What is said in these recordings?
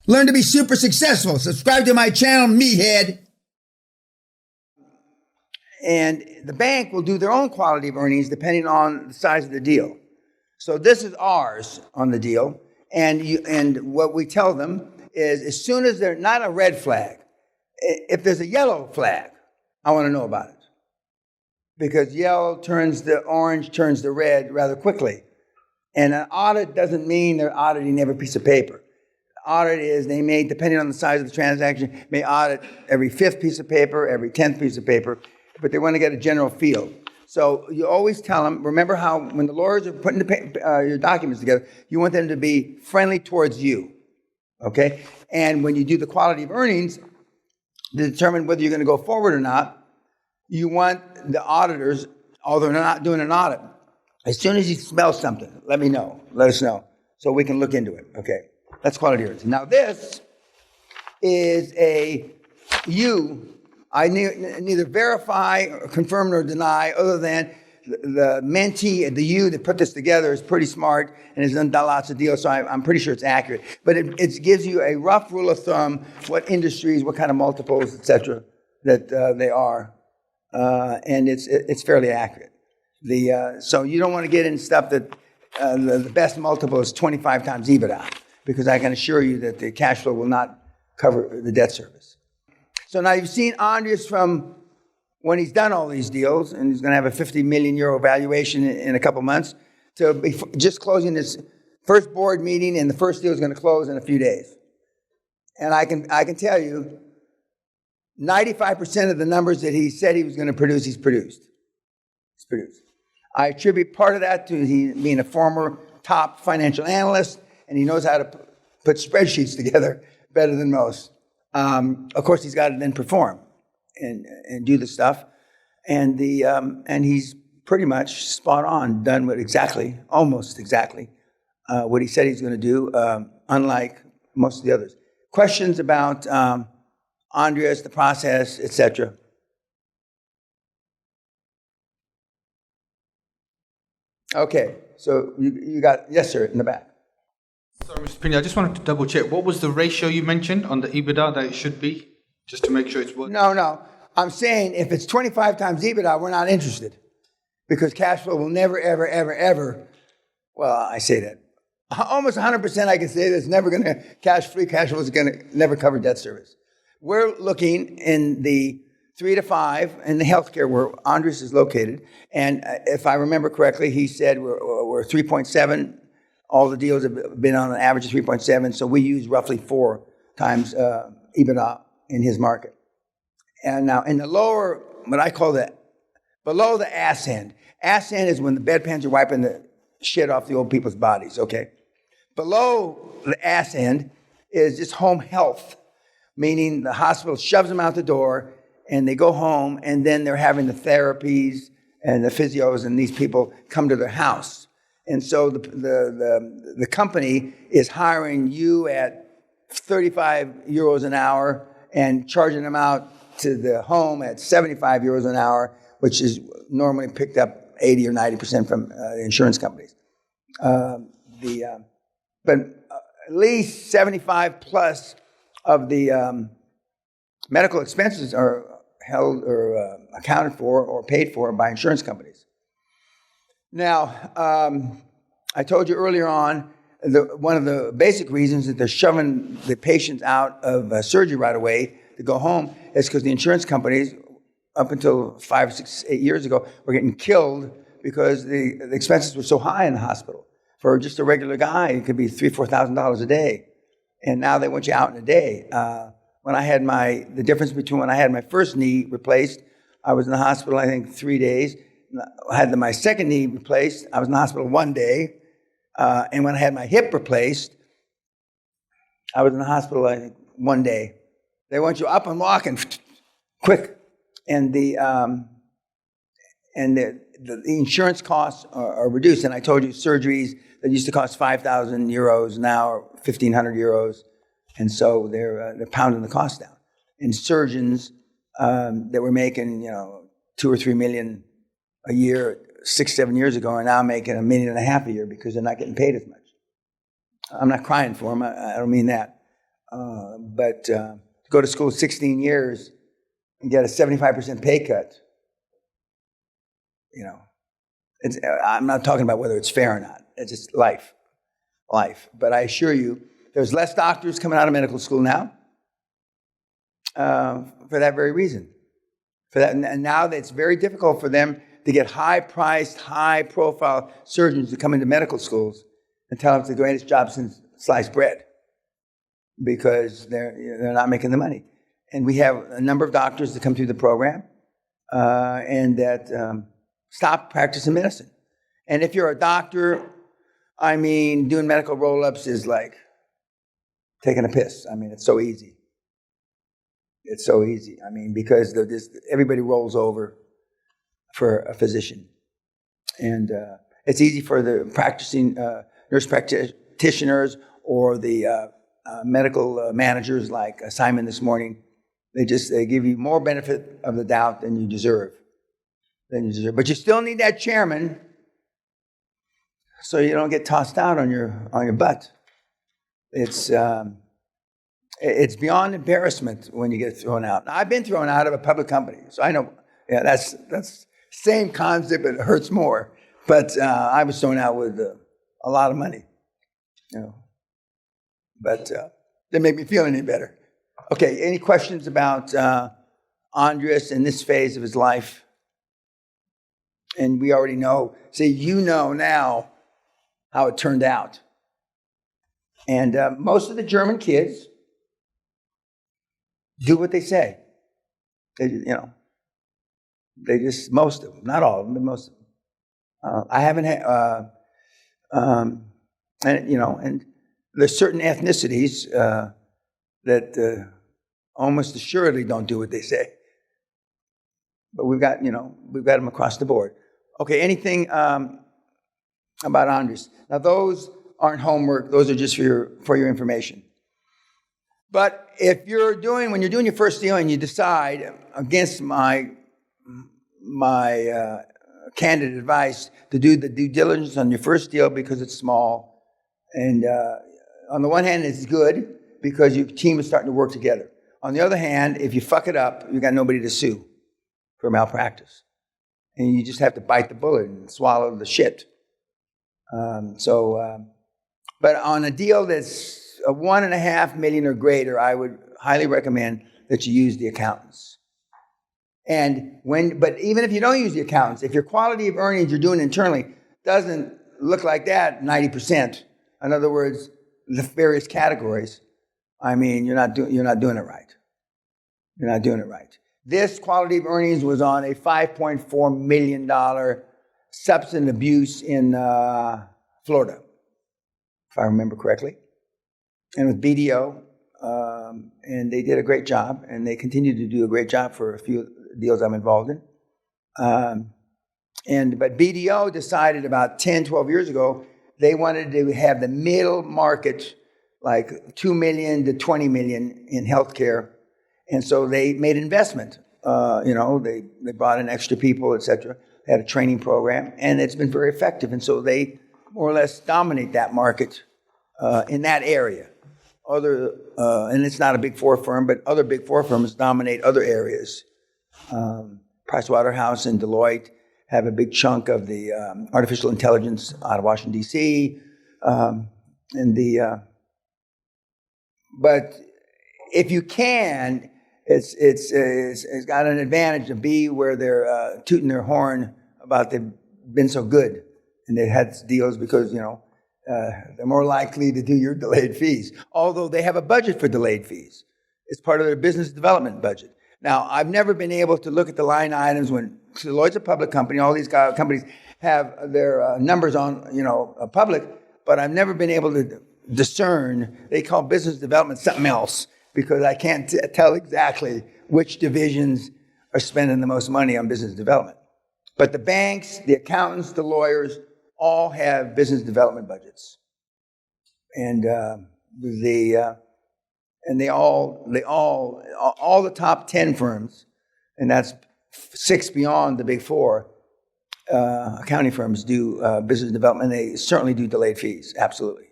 Learn to be super successful. Subscribe to my channel, Meathead. And the bank will do their own quality of earnings depending on the size of the deal. So this is ours on the deal. And what we tell them is as soon as they're not a red flag, if there's a yellow flag, I want to know about it. Because yellow turns to orange, turns to red rather quickly. And an audit doesn't mean they're auditing every piece of paper. Audit is they may, depending on the size of the transaction, may audit every 5th piece of paper, every 10th piece of paper, but they want to get a general feel. So you always tell them, remember how when the lawyers are putting your documents together, you want them to be friendly towards you, okay? And when you do the quality of earnings, to determine whether you're going to go forward or not, you want the auditors, although they're not doing an audit, as soon as you smell something, let us know, so we can look into it, okay? That's quality earnings. Now this is I neither verify, or confirm, nor deny, other than the mentee, the you that put this together is pretty smart and has done lots of deals, so I'm pretty sure it's accurate. But it gives you a rough rule of thumb, what industries, what kind of multiples, et cetera, that they are. And it's fairly accurate. So you don't want to get in stuff that the best multiple is 25 times EBITDA, because I can assure you that the cash flow will not cover the debt service. So now you've seen Andreas from when he's done all these deals, and he's going to have a 50 million euro valuation in a couple months, to just closing his first board meeting, and the first deal is going to close in a few days. And I can tell you, 95% of the numbers that he said he was going to produce, he's produced. He's produced. I attribute part of that to he being a former top financial analyst, and he knows how to put spreadsheets together better than most. Of course, he's got to then perform and do the stuff, and he's pretty much spot on, done with almost exactly what he said he's going to do, unlike most of the others. Questions about Andreas, the process, etc. Okay, so you got, yes, sir, in the back. Sorry, Mr. Peña, I just wanted to double check. What was the ratio you mentioned on the EBITDA that it should be? Just to make sure it's working. No. I'm saying if it's 25 times EBITDA, we're not interested. Because cash flow will never, ever, ever, ever, well, I say that. Almost 100% I can say that it's never going to, free cash flow is going to never cover debt service. We're looking in the 3 to 5 in the healthcare where Andres is located. And if I remember correctly, he said we're 3.7. All the deals have been on an average of 3.7. So we use roughly 4 times EBITDA in his market. And now in the lower, what I call below the ass end. Ass end is when the bedpans are wiping the shit off the old people's bodies, okay? Below the ass end is just home health, meaning the hospital shoves them out the door and they go home, and then they're having the therapies and the physios, and these people come to their house. And so the company is hiring you at 35 euros an hour and charging them out to the home at 75 euros an hour, which is normally picked up 80 or 90% from insurance companies. But at least 75 plus of the medical expenses are held or accounted for or paid for by insurance companies. Now, I told you earlier on, one of the basic reasons that they're shoving the patients out of surgery right away to go home is because the insurance companies, up until 5, 6, 8 years ago, were getting killed because the expenses were so high in the hospital. For just a regular guy, it could be $3,000, $4,000 a day. And now they want you out in a day. When I had the difference between when I had my first knee replaced, I was in the hospital, I think, 3 days. I had my second knee replaced, I was in the hospital 1 day. And when I had my hip replaced, I was in the hospital, I think, 1 day. They want you up and walking quick. And the insurance costs are reduced. And I told you surgeries that used to cost 5,000 euros now are 1,500 euros. And so they're pounding the cost down. And surgeons that were making 2 or 3 million a year 6, 7 years ago are now making $1.5 million a year because they're not getting paid as much. I'm not crying for them. I don't mean that. But to go to school 16 years and get a 75% pay cut, I'm not talking about whether it's fair or not. It's just life. But I assure you, there's less doctors coming out of medical school now for that very reason. And now it's very difficult for them to get high-priced, high-profile surgeons to come into medical schools and tell them it's the greatest job since sliced bread because they're not making the money. And we have a number of doctors that come through the program and that stop practicing medicine. And if you're a doctor, doing medical roll-ups is like taking a piss. It's so easy. It's so easy. Because everybody rolls over for a physician. And it's easy for the practicing nurse practitioners or the medical managers like Simon this morning. They give you more benefit of the doubt than you deserve. But you still need that chairman so you don't get tossed out on your butt. It's beyond embarrassment when you get thrown out. Now, I've been thrown out of a public company, so I know. Yeah, that's same concept, but it hurts more. But I was thrown out with a lot of money, But didn't make me feel any better. Okay, any questions about Andres in this phase of his life? And we already know. See, you know now how it turned out. And most of the German kids do what they say. They just, most of them, not all of them, but most of them. I haven't had, and there's certain ethnicities that almost assuredly don't do what they say. But we've got them across the board. Okay, anything about Andres? Now, those aren't homework. Those are just for your information. But when you're doing your first deal and you decide against my candid advice to do the due diligence on your first deal because it's small, and on the one hand, it's good because your team is starting to work together. On the other hand, if you fuck it up, you got nobody to sue for malpractice. And you just have to bite the bullet and swallow the shit. But on a deal that's a $1.5 million or greater, I would highly recommend that you use the accountants. But even if you don't use the accountants, if your quality of earnings you're doing internally doesn't look like that 90%, in other words, the various categories, you're not doing it right. You're not doing it right. This quality of earnings was on a $5.4 million substance abuse in Florida, if I remember correctly, and with BDO, and they did a great job, and they continue to do a great job for a few deals I'm involved in. But BDO decided about 10, 12 years ago, they wanted to have the middle market, like $2 million to $20 million in healthcare. And so they made investment. They brought in extra people, et cetera. They had a training program, and it's been very effective. And so they more or less dominate that market in that area. And it's not a Big Four firm, but other Big Four firms dominate other areas. Pricewaterhouse and Deloitte have a big chunk of the artificial intelligence out of Washington, D.C. But if you can, it's got an advantage to be where they're tooting their horn about they've been so good and they've had deals because, they're more likely to do your delayed fees. Although they have a budget for delayed fees. It's part of their business development budget. Now, I've never been able to look at the line items when Deloitte's a public company. All these companies have their numbers on, public, but I've never been able to discern. They call business development something else because I can't tell exactly which divisions are spending the most money on business development. But the banks, the accountants, the lawyers, all have business development budgets. And all the top 10 firms, and that's 6 beyond the Big Four, accounting firms do business development. They certainly do delayed fees, absolutely.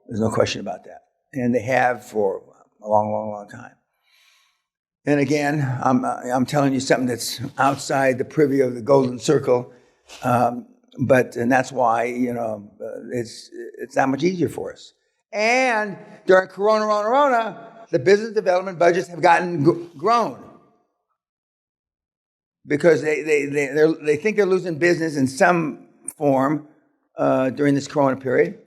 There's no question about that. and they have for a long, long, long time. And again, I'm telling you something that's outside the privy of the golden circle, and that's why it's that much easier for us. And during Corona, the business development budgets have gotten grown because they think they're losing business in some form during this Corona period.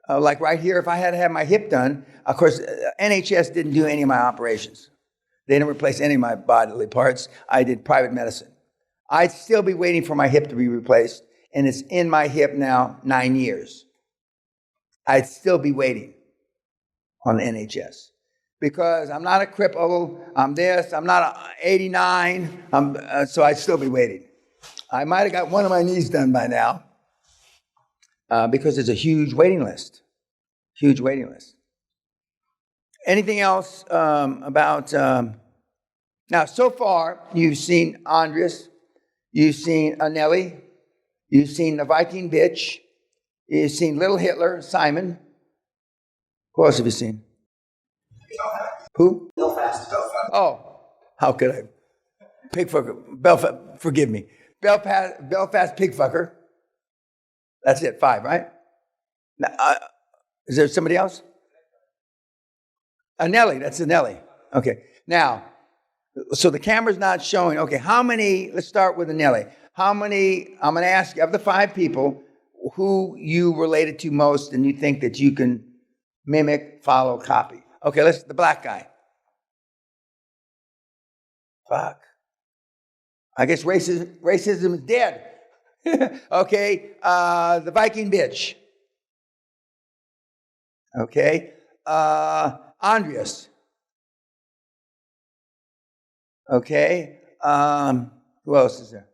Like right here, if I had to have my hip done, of course, NHS didn't do any of my operations. They didn't replace any of my bodily parts. I did private medicine. I'd still be waiting for my hip to be replaced, and it's in my hip now 9 years. I'd still be waiting on the NHS because I'm not a cripple. I'm this. I'm not 89. So I'd still be waiting. I might have got one of my knees done by now because there's a huge waiting list. Huge waiting list. Anything else about... Now, so far, you've seen Andreas, you've seen Anneli, you've seen the Viking bitch, you've seen Little Hitler, Simon. Who else have you seen? Who? Belfast. Oh, how could I? Pigfucker. Belfast, forgive me. Belfast pigfucker. That's it, 5, right? Now, is there somebody else? Anneli, that's Anneli. Okay, now, so the camera's not showing. Okay, how many, let's start with Anneli. How many, I'm going to ask you, of the 5 people, who you related to most and you think that you can mimic, follow, copy? Okay, the black guy. Fuck. I guess racism is dead. Okay, the Viking bitch. Okay, Andreas. Okay, who else is there?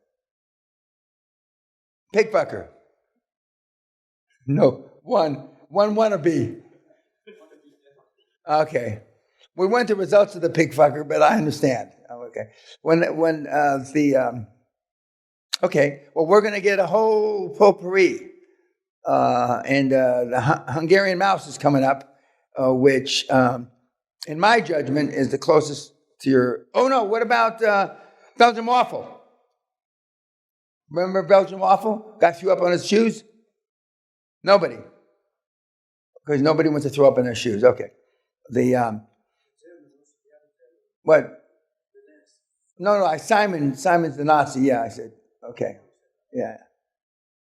Pigfucker. No, one wannabe. Okay, we went to results of the pigfucker, but I understand. Okay, okay, well, we're going to get a whole potpourri, and the Hungarian mouse is coming up, which, in my judgment, is the closest to your. Oh no! What about Belgian waffle? Remember Belgian waffle? Got threw up on his shoes? Nobody, because nobody wants to throw up in their shoes. Okay, what? No, Simon's the Nazi. Yeah, I said okay. Yeah,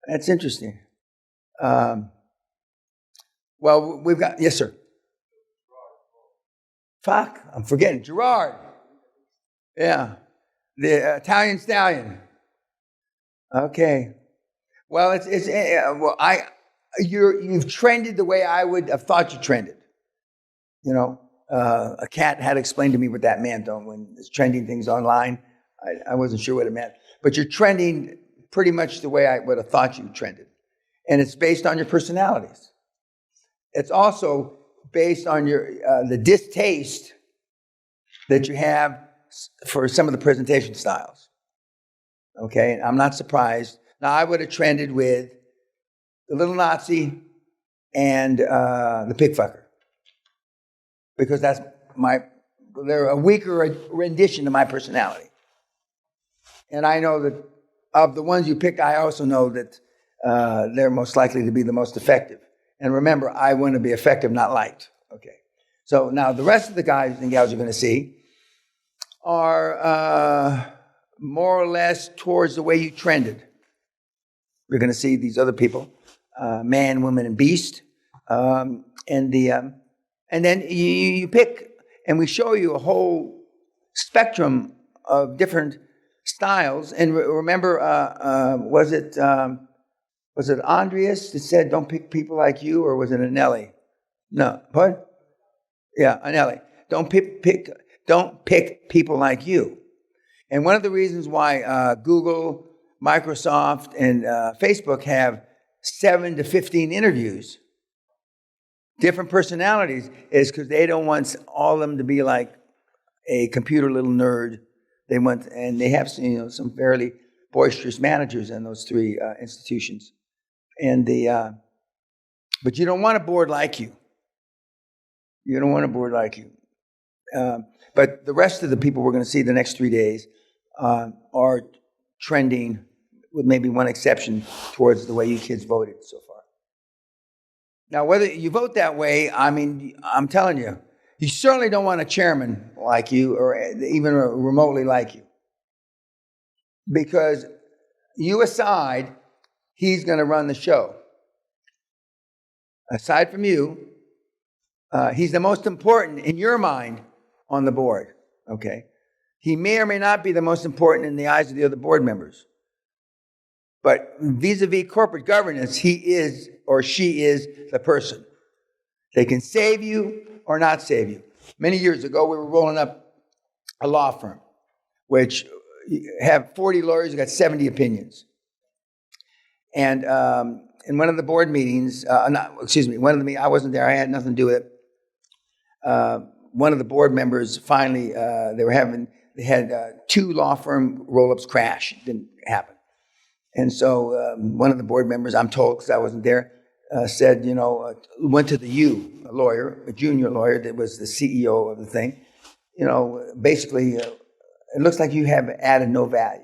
that's interesting. Well, we've got yes, sir. Fuck, I'm forgetting Gerard. Yeah, the Italian stallion. Okay. Well, you've trended the way I would have thought you trended. You know, a cat had explained to me what that meant when it's trending things online. I wasn't sure what it meant, but you're trending pretty much the way I would have thought you trended, and it's based on your personalities. It's also based on the distaste that you have for some of the presentation styles. Okay, I'm not surprised. Now, I would have trended with the little Nazi and the pigfucker because they're a weaker rendition of my personality. And I know that of the ones you pick, I also know that they're most likely to be the most effective. And remember, I want to be effective, not liked. Okay. So now the rest of the guys and gals you're going to see are more or less towards the way you trended. You're going to see these other people, man, woman, and beast. And then you pick, and we show you a whole spectrum of different styles. And remember, was it Andreas that said, "Don't pick people like you," or was it Anneli? No, what? Yeah, Anneli. Don't pick people like you. And one of the reasons why Google, Microsoft, and Facebook have 7 to 15 interviews, different personalities, is because they don't want all of them to be like a computer little nerd. And they have some fairly boisterous managers in those 3 institutions. And but you don't want a board like you. You don't want a board like you. But the rest of the people we're going to see the next 3 days are trending, with maybe one exception, towards the way you kids voted so far. Now, whether you vote that way, I mean, I'm telling you, you certainly don't want a chairman like you or even remotely like you. Because you aside, he's going to run the show. Aside from you, he's the most important in your mind on the board, okay? He may or may not be the most important in the eyes of the other board members. But vis-a-vis corporate governance, he is or she is the person. They can save you or not save you. Many years ago, we were rolling up a law firm, which have 40 lawyers who got 70 opinions. And in one of the board meetings, one of the meetings, I wasn't there, I had nothing to do with it. One of the board members finally, they had 2 law firm roll-ups crash. It didn't happen. And so one of the board members, I'm told because I wasn't there, said, went to a lawyer, a junior lawyer that was the CEO of the thing. Basically, it looks like you have added no value.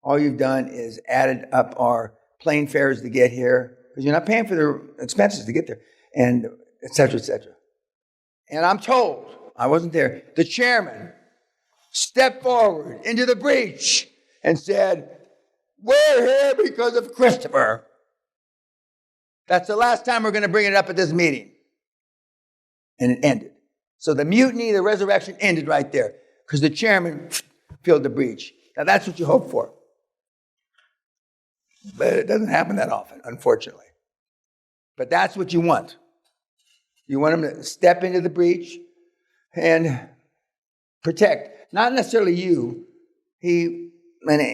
All you've done is added up our plane fares to get here, because you're not paying for the expenses to get there, and et cetera, et cetera. And I'm told, I wasn't there, the chairman stepped forward into the breach and said, "We're here because of Christopher. That's the last time we're going to bring it up at this meeting." And it ended. So the mutiny, the resurrection ended right there because the chairman filled the breach. Now that's what you hope for. But it doesn't happen that often, unfortunately. But that's what you want. You want him to step into the breach and protect, not necessarily you. And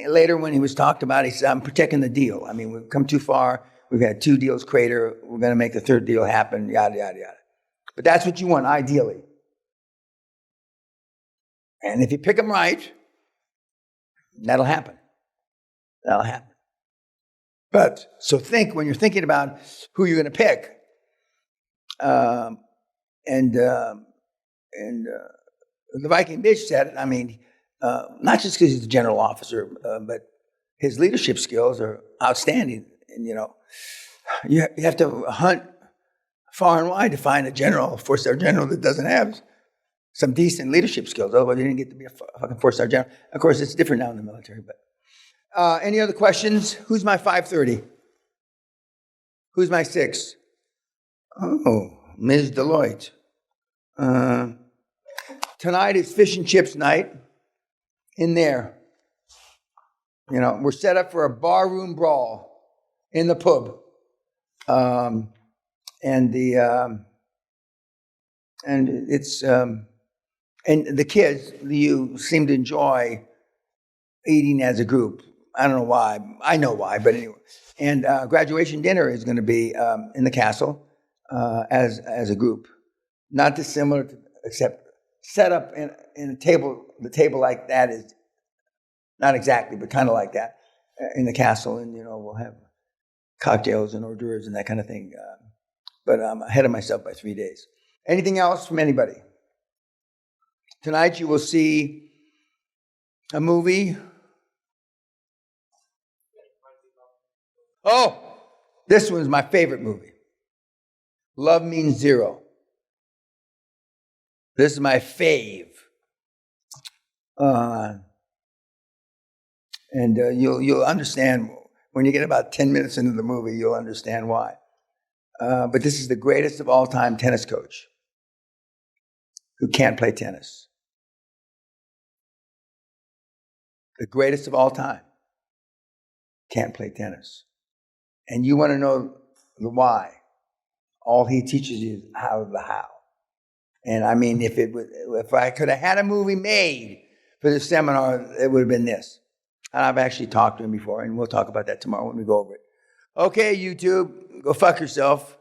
later when he was talked about, he said, "I'm protecting the deal. I mean, we've come too far. We've had 2 deals crater. We're going to make the 3rd deal happen, yada, yada, yada." But that's what you want, ideally. And if you pick them right, that'll happen. That'll happen. But, so when you're thinking about who you're going to pick, the Viking bitch said it, I mean, not just because he's a general officer, but his leadership skills are outstanding. And, you have to hunt far and wide to find a general, a 4-star general that doesn't have some decent leadership skills. Otherwise, you didn't get to be a fucking 4-star general. Of course, it's different now in the military. But any other questions? Who's my 530? Who's my 6? Oh, Ms. Deloitte. Tonight is fish and chips night in there. We're set up for a barroom brawl in the pub. And the kids, you seem to enjoy eating as a group. I don't know why. I know why, but anyway. And graduation dinner is going to be in the castle as a group. Not dissimilar, except set up in a table. The table like that is not exactly, but kind of like that in the castle. And, we'll have cocktails and hors d'oeuvres and that kind of thing. But I'm ahead of myself by 3 days. Anything else from anybody? Tonight you will see a movie. Oh, this one's my favorite movie. Love Means Zero. This is my fave. And you'll understand when you get about 10 minutes into the movie, you'll understand why. But this is the greatest of all time tennis coach who can't play tennis. The greatest of all time can't play tennis. And you want to know the why. All he teaches you is the how. And I mean, if I could have had a movie made for this seminar, it would have been this. And I've actually talked to him before, and we'll talk about that tomorrow when we go over it. Okay, YouTube, go fuck yourself.